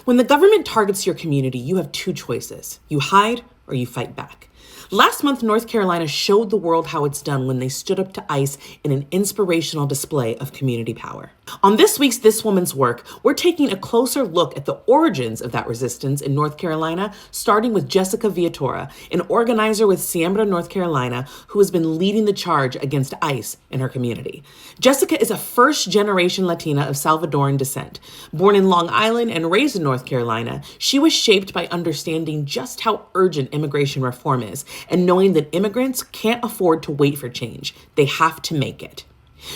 When the government targets your community, you have two choices. You hide or you fight back. Last month, North Carolina showed the world how it's done when they stood up to ICE in an inspirational display of community power. On this week's This Woman's Work, we're taking a closer look at the origins of that resistance in North Carolina, starting with Jessica Villatoro, an organizer with Siembra, North Carolina, who has been leading the charge against ICE in her community. Jessica is a first-generation Latina of Salvadoran descent. Born in Long Island and raised in North Carolina, she was shaped by understanding just how urgent immigration reform is and knowing that immigrants can't afford to wait for change. They have to make it.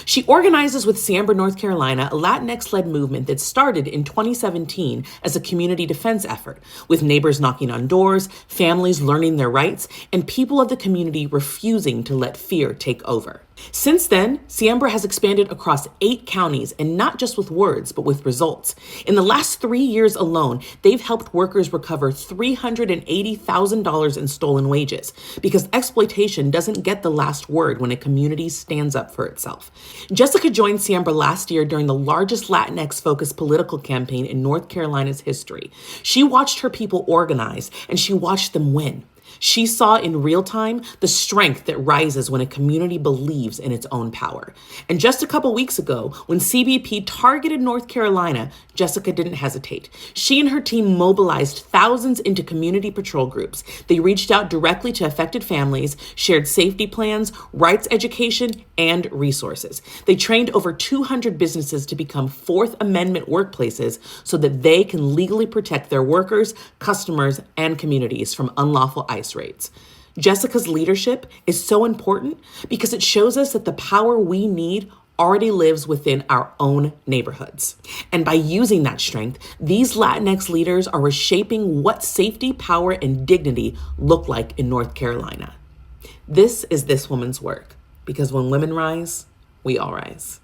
She organizes with Siembra, North Carolina, a Latinx-led movement that started in 2017 as a community defense effort, with neighbors knocking on doors, families learning their rights, and people of the community refusing to let fear take over. Since then, Siembra has expanded across 8 counties, and not just with words, but with results. In the last 3 years alone, they've helped workers recover $380,000 in stolen wages, because exploitation doesn't get the last word when a community stands up for itself. Jessica joined Siembra last year during the largest Latinx-focused political campaign in North Carolina's history. She watched her people organize, and she watched them win. She saw in real time the strength that rises when a community believes in its own power. And just a couple weeks ago, when CBP targeted North Carolina, Jessica didn't hesitate. She and her team mobilized thousands into community patrol groups. They reached out directly to affected families, shared safety plans, rights education, and resources. They trained over 200 businesses to become Fourth Amendment workplaces so that they can legally protect their workers, customers, and communities from unlawful ICE raids. Jessica's leadership is so important because it shows us that the power we need already lives within our own neighborhoods. And by using that strength, these Latinx leaders are reshaping what safety, power, and dignity look like in North Carolina. This is This Woman's Work, because when women rise, we all rise.